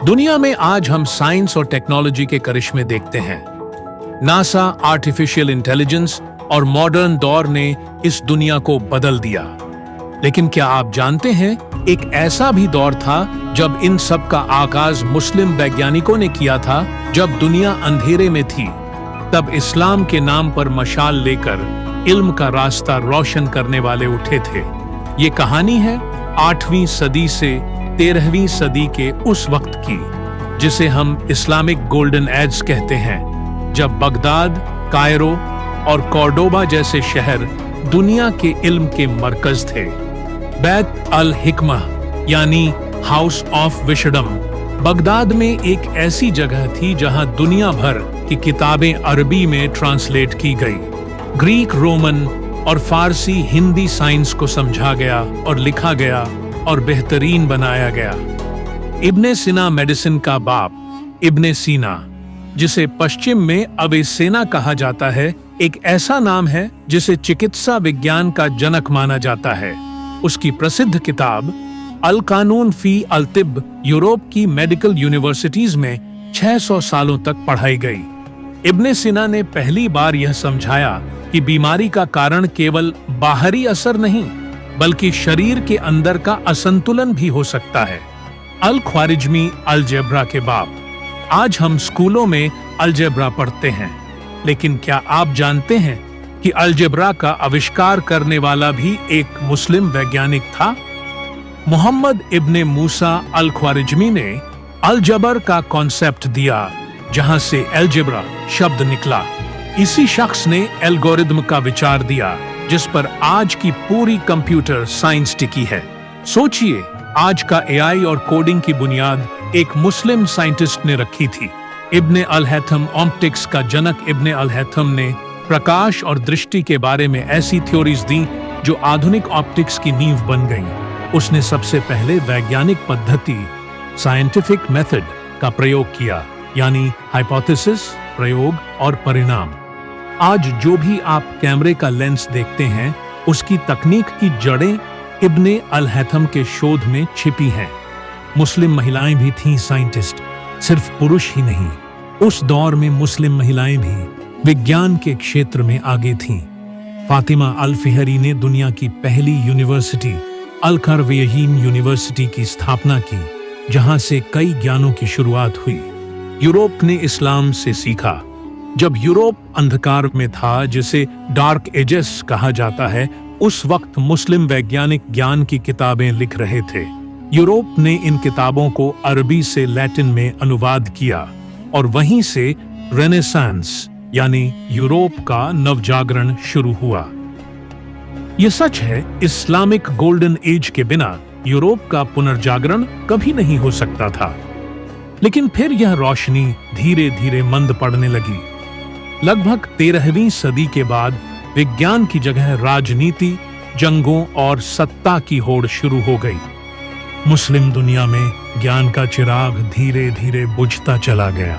दुनिया में आज हम साइंस और टेक्नोलॉजी के करिश्मे देखते हैं। नासा, आर्टिफिशियल इंटेलिजेंस और मॉडर्न दौर ने इस दुनिया को बदल दिया। लेकिन क्या आप जानते हैं, एक ऐसा भी दौर था जब इन सब का आगाज मुस्लिम वैज्ञानिकों ने किया था। जब दुनिया अंधेरे में थी, तब इस्लाम के नाम पर मशाल लेकर इल्म का रास्ता रोशन करने वाले उठे थे। ये कहानी है 8वीं सदी से 13वीं सदी के उस वक्त की, जिसे हम इस्लामिक गोल्डन एज कहते हैं, जब बगदाद, कायरो और कॉर्डोबा जैसे शहर दुनिया के इल्म के मरकज थे। बैत अल हिकमा यानी हाउस ऑफ विशडम बगदाद में एक ऐसी जगह थी जहां दुनिया भर की किताबें अरबी में ट्रांसलेट की गई। ग्रीक, रोमन और फारसी, हिंदी साइंस को समझा गया और लिखा गया और बेहतरीन बनाया गया। इब्ने सीना मेडिसिन का बाप इब्ने सीना, जिसे पश्चिम में अवेसेना कहा जाता है, एक ऐसा नाम है जिसे चिकित्सा विज्ञान का जनक माना जाता है। उसकी प्रसिद्ध किताब अल कानून फी अल तिब यूरोप की मेडिकल यूनिवर्सिटीज में 600 सालों तक पढ़ाई गई। इब्ने सीना ने पहली बार यह समझाया कि बीमारी का कारण केवल बाहरी असर नहीं, बल्कि शरीर के अंदर का असंतुलन भी हो सकता है। अल ख्वारिज्मी अलजेब्रा के बाप। आज हम स्कूलों में अलजेब्रा पढ़ते हैं, लेकिन क्या आप जानते हैं कि अलजेब्रा का आविष्कार करने वाला भी एक मुस्लिम वैज्ञानिक था? मोहम्मद इब्ने मूसा अल ख्वारिज्मी ने अलजबर का कॉन्सेप्ट दिया, जहां से अलजेब्रा शब्द निकला। इसी शख्स ने एल्गोरिदम का विचार दिया, जिस पर आज की पूरी कंप्यूटर साइंस टिकी है। सोचिए, आज का एआई और कोडिंग की बुनियाद एक मुस्लिम साइंटिस्ट ने रखी थी। इब्ने अल हैथम, ऑप्टिक्स का जनक इब्ने अल हैथम ने प्रकाश और दृष्टि के बारे में ऐसी थ्योरीज दी जो आधुनिक ऑप्टिक्स की नींव बन गईं। उसने सबसे पहले वैज्ञानिक पद्धति, साइंटिफिक मेथड का प्रयोग किया, यानी हाइपोथेसिस, प्रयोग और परिणाम। आज जो भी आप कैमरे का लेंस देखते हैं, उसकी तकनीक की जड़ें इब्ने अल हैथम के शोध में छिपी हैं। मुस्लिम महिलाएं भी थीं साइंटिस्ट, सिर्फ पुरुष ही नहीं। उस दौर में मुस्लिम महिलाएं भी विज्ञान के क्षेत्र में आगे थीं। फातिमा अल फिहरी ने दुनिया की पहली यूनिवर्सिटी अल खरवयहीन यूनिवर्सिटी की स्थापना की, जहां से कई ज्ञानों की शुरुआत हुई। यूरोप ने इस्लाम से सीखा। जब यूरोप अंधकार में था, जिसे डार्क एजेस कहा जाता है, उस वक्त मुस्लिम वैज्ञानिक ज्ञान की किताबें लिख रहे थे। यूरोप ने इन किताबों को अरबी से लैटिन में अनुवाद किया और वहीं से रेनेसांस यानी यूरोप का नवजागरण शुरू हुआ। यह सच है, इस्लामिक गोल्डन एज के बिना यूरोप का पुनर्जागरण कभी नहीं हो सकता था। लेकिन फिर यह रोशनी धीरे धीरे मंद पड़ने लगी। लगभग 13वीं सदी के बाद विज्ञान की जगह राजनीति, जंगों और सत्ता की होड़ शुरू हो गई। मुस्लिम दुनिया में ज्ञान का चिराग धीरे धीरे बुझता चला गया।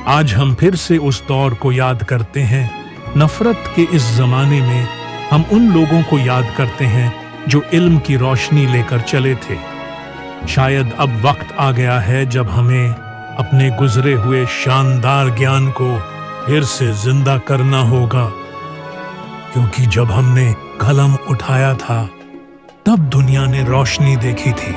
आज हम फिर से उस दौर को याद करते हैं। नफरत के इस जमाने में हम उन लोगों को याद करते हैं जो इल्म की रोशनी लेकर चले थे। शायद अब वक्त आ गया है जब हमें अपने गुजरे हुए शानदार ज्ञान को फिर से जिंदा करना होगा, क्योंकि जब हमने कलम उठाया था, तब दुनिया ने रोशनी देखी थी।